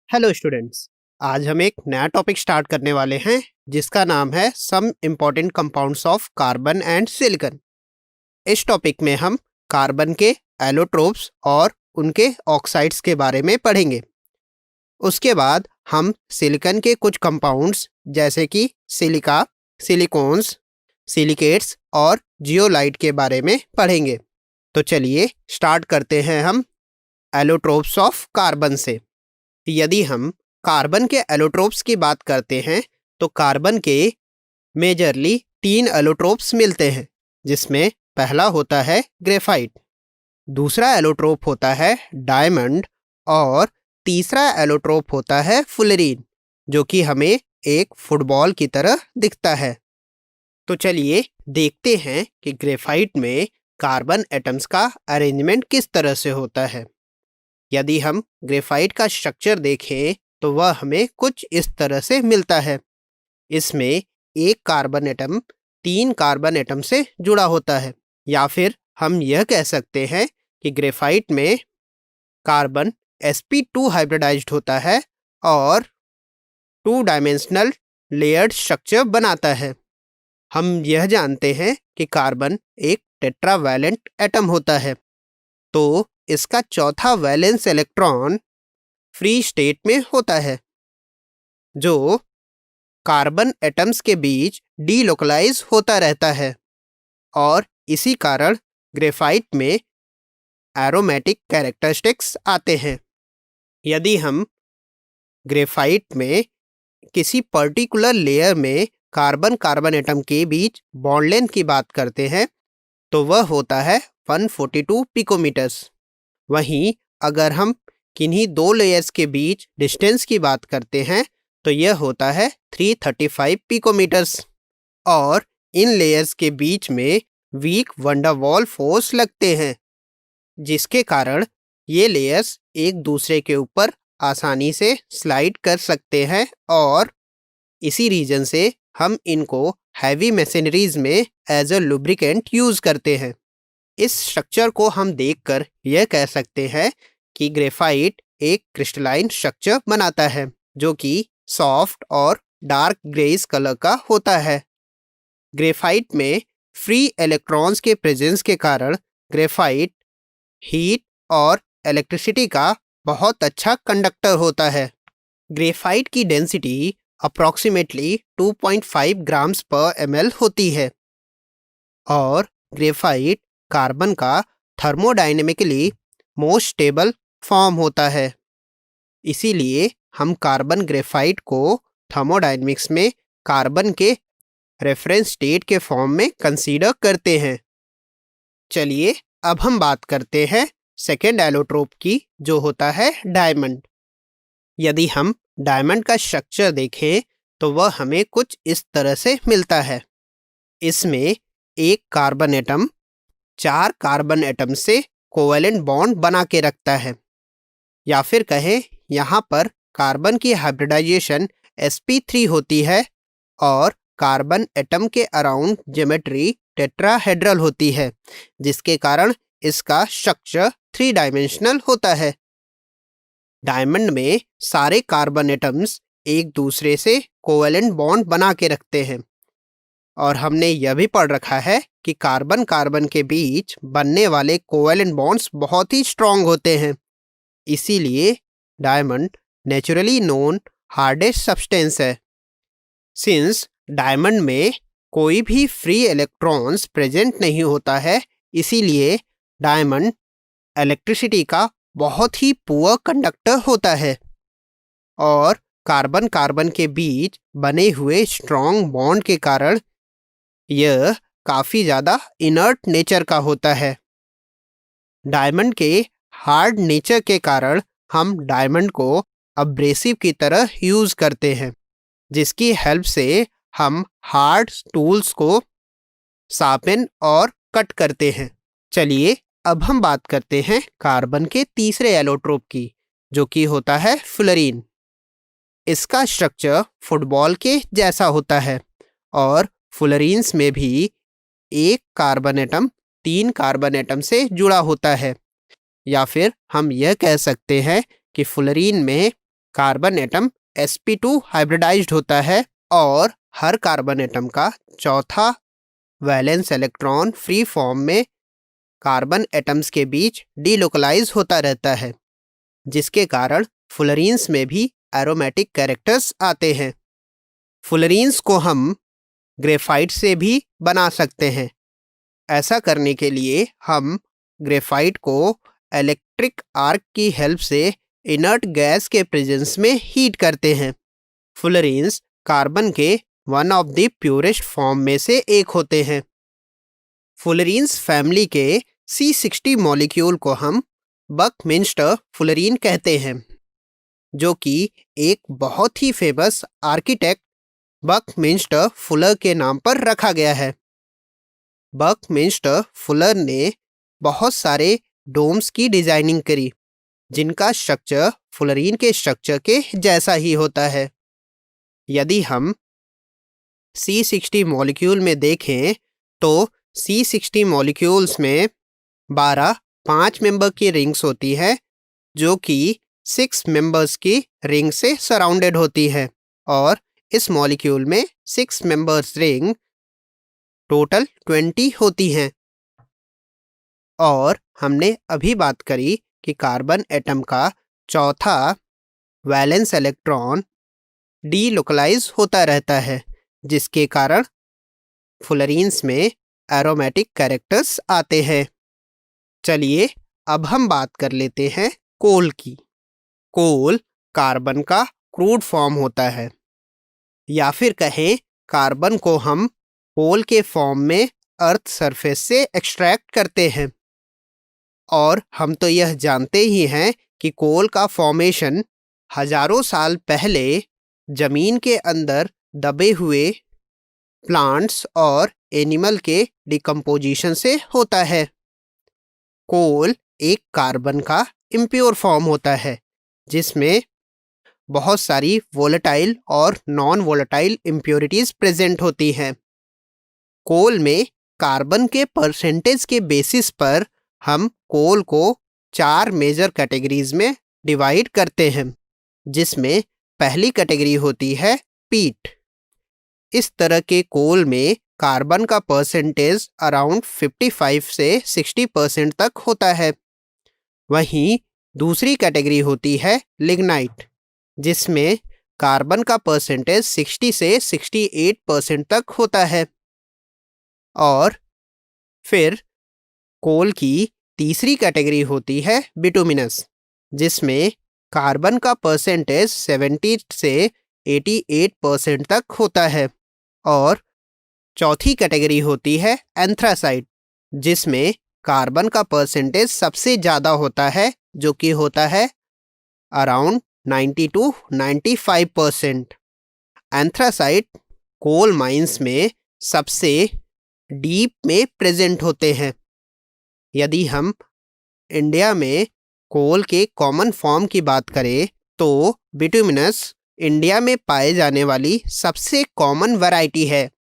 Hello students. आज हम एक नया टॉपिक स्टार्ट करने वाले हैं जिसका नाम है some important compounds of carbon and silicon. इस टॉपिक में हम कार्बन के एलोट्रोप्स और उनके ऑक्साइड्स के बारे में पढ़ेंगे। उसके बाद हम सिलिकॉन के कुछ कंपाउंड्स जैसे कि सिलिका, सिलिकॉन्स, सिलिकेट्स और जियोलाइट के बारे में पढ़ेंगे। तो चलिए स्टार्ट करते हैं हम एलोट्रोप्स ऑफ कार्बन से। यदि हम कार्बन के एलोट्रोप्स की बात करते हैं तो कार्बन के मेजरली 3 एलोट्रोप्स मिलते हैं, जिसमें पहला होता है ग्रेफाइट, दूसरा एलोट्रोप होता है डायमंड और तीसरा एलोट्रोप होता है फुलरीन, जो कि हमें एक फुटबॉल की तरह दिखता है। तो चलिए देखते हैं कि ग्रेफाइट में कार्बन एटम्स का अरेंजमेंट किस तरह से होता है। यदि हम ग्रेफाइट का स्ट्रक्चर देखें तो वह हमें कुछ इस तरह से मिलता है। इसमें एक कार्बन एटम 3 कार्बन एटम से जुड़ा होता है, या फिर हम यह कह सकते हैं कि ग्रेफाइट में कार्बन sp2 हाइब्रिडाइज्ड होता है और 2 डायमेंशनल लेयर्ड स्ट्रक्चर बनाता है। हम यह जानते हैं कि कार्बन एक टेट्रावैलेंट एटम होता है, तो इसका चौथा वैलेंस इलेक्ट्रॉन फ्री स्टेट में होता है, जो कार्बन एटम्स के बीच डीलोकलाइज होता रहता है, और इसी कारण ग्रेफाइट में एरोमेटिक कैरेक्टरिस्टिक्स आते हैं। यदि हम ग्रेफाइट में किसी पर्टिकुलर लेयर में कार्बन कार्बन एटम के बीच बॉन्ड लेंथ की बात करते हैं तो वह होता है 142 पिकोमीटर्स। वहीं अगर हम किन्हीं 2 लेयर्स के बीच डिस्टेंस की बात करते हैं तो यह होता है 335 पिकोमीटर्स, और इन लेयर्स के बीच में वीक वंडरवॉल फोर्स लगते हैं, जिसके कारण ये लेयर्स एक दूसरे के ऊपर आसानी से स्लाइड कर सकते हैं, और इसी रीजन से हम इनको हैवी मशीनरीज में एज अ लुब्रिकेंट यूज़ करते हैं। इस स्ट्रक्चर को हम देखकर यह कह सकते हैं कि ग्रेफाइट एक क्रिस्टलाइन स्ट्रक्चर बनाता है, जो कि सॉफ्ट और डार्क ग्रेइश कलर का होता है। ग्रेफाइट में फ्री इलेक्ट्रॉन्स के प्रेजेंस के कारण ग्रेफाइट हीट और इलेक्ट्रिसिटी का बहुत अच्छा कंडक्टर होता है। ग्रेफाइट की डेंसिटी अप्रॉक्सीमेटली 2.5 ग्राम्स पर ml होती है, और ग्रेफाइट कार्बन का थर्मोडायनेमिकली मोस्ट स्टेबल फॉर्म होता है। इसीलिए हम कार्बन ग्रेफाइट को थर्मोडायनेमिक्स में कार्बन के रेफरेंस स्टेट के फॉर्म में कंसीडर करते हैं। चलिए अब हम बात करते हैं सेकेंड एलोट्रोप की, जो होता है डायमंड। यदि हम डायमंड का स्ट्रक्चर देखें तो वह हमें कुछ इस तरह से मिलता है। इसमें एक कार्बन एटम 4 कार्बन एटम से कोवेलेंट बॉन्ड बना के रखता है, या फिर कहें यहाँ पर कार्बन की हाइब्रिडाइजेशन sp3 होती है और कार्बन एटम के अराउंड ज्योमेट्री टेट्राहेड्रल होती है, जिसके कारण इसका स्ट्रक्चर 3 डायमेंशनल होता है। डायमंड में सारे कार्बन एटम्स एक दूसरे से कोवेलेंट बॉन्ड बना के रखते हैं, और हमने यह भी पढ़ रखा है कि कार्बन कार्बन के बीच बनने वाले कोवेलेंट बॉन्ड्स बहुत ही स्ट्रॉन्ग होते हैं। इसीलिए diamond naturally known hardest substance है। सिंस डायमंड में कोई भी फ्री इलेक्ट्रॉन्स प्रेजेंट नहीं होता है, इसीलिए डायमंड इलेक्ट्रिसिटी का बहुत ही पुअर कंडक्टर होता है, और कार्बन कार्बन के बीच बने हुए स्ट्रॉन्ग बॉन्ड के कारण यह काफ़ी ज़्यादा इनर्ट नेचर का होता है। डायमंड के हार्ड नेचर के कारण हम डायमंड को अब्रेसिव की तरह यूज़ करते हैं, जिसकी हेल्प से हम हार्ड टूल्स को शार्पन और कट करते हैं। चलिए अब हम बात करते हैं कार्बन के तीसरे एलोट्रोप की, जो कि होता है फ्लोरीन। इसका स्ट्रक्चर फुटबॉल के जैसा होता है, और फ्लोरीन्स में भी एक कार्बन एटम 3 कार्बन एटम से जुड़ा होता है, या फिर हम यह कह सकते हैं कि फ्लोरीन में कार्बन एटम sp2 हाइब्रिडाइज्ड होता है और हर कार्बन एटम का चौथा वैलेंस इलेक्ट्रॉन फ्री फॉर्म में कार्बन एटम्स के बीच डीलोकलाइज होता रहता है, जिसके कारण फुलरीन्स में भी एरोमेटिक कैरेक्टर्स आते हैं। फुलरीन्स को हम ग्रेफाइट से भी बना सकते हैं। ऐसा करने के लिए हम ग्रेफाइट को इलेक्ट्रिक आर्क की हेल्प से इनर्ट गैस के प्रेजेंस में हीट करते हैं। फुलरीन्स कार्बन के one of the purest form में से एक होते हैं। फुलरीन्स फैमिली के C60 मॉलिक्यूल को हम बकमिंस्टर फुलरीन कहते हैं, जो कि एक बहुत ही फेमस आर्किटेक्ट बकमिंस्टर फुलर के नाम पर रखा गया है। बकमिंस्टर फुलर ने बहुत सारे डोम्स की डिजाइनिंग करी, जिनका स्ट्रक्चर फुलरीन के स्ट्रक्चर के जैसा ही होता है। यदि हम C60 मॉलिक्यूल में देखें तो C60 मॉलिक्यूल्स में 12 5 मेंबर की रिंग्स होती है, जो कि 6 मेंबर्स की रिंग से सराउंडेड होती है, और इस मॉलिक्यूल में 6 मेंबर्स रिंग टोटल 20 होती हैं। और हमने अभी बात करी कि कार्बन एटम का चौथा वैलेंस इलेक्ट्रॉन डीलोकलाइज होता रहता है, जिसके कारण फुलरीन्स में एरोमेटिक कैरेक्टर्स आते हैं। चलिए अब हम बात कर लेते हैं कोल की। कोल कार्बन का क्रूड फॉर्म होता है, या फिर कहें कार्बन को हम कोल के फॉर्म में अर्थ सरफेस से एक्सट्रैक्ट करते हैं। और हम तो यह जानते ही हैं कि कोल का फॉर्मेशन हजारों साल पहले जमीन के अंदर दबे हुए प्लांट्स और एनिमल के डिकम्पोजिशन से होता है। कोल एक कार्बन का इम्प्योर फॉर्म होता है, जिसमें बहुत सारी वोलेटाइल और नॉन वोलेटाइल इम्प्योरिटीज प्रेजेंट होती हैं। कोल में कार्बन के परसेंटेज के बेसिस पर हम कोल को 4 मेजर कैटेगरीज में डिवाइड करते हैं, जिसमें पहली कैटेगरी होती है पीट। इस तरह के कोल में कार्बन का परसेंटेज अराउंड 55 से 60% तक होता है। वहीं दूसरी कैटेगरी होती है लिग्नाइट, जिसमें कार्बन का परसेंटेज 60 से 68% तक होता है। और फिर कोल की तीसरी कैटेगरी होती है बिटुमिनस, जिसमें कार्बन का परसेंटेज 70 से 88% तक होता है। और चौथी कैटेगरी होती है एंथ्रासाइट, जिसमें कार्बन का परसेंटेज सबसे ज़्यादा होता है, जो कि होता है around 90 to 95%। Anthracite coal mines में सबसे डीप में प्रेजेंट होते हैं। यदि हम इंडिया में कोल के कॉमन फॉर्म की बात करें तो बिटुमिनस इंडिया में पाए जाने वाली सबसे कॉमन वैरायटी है,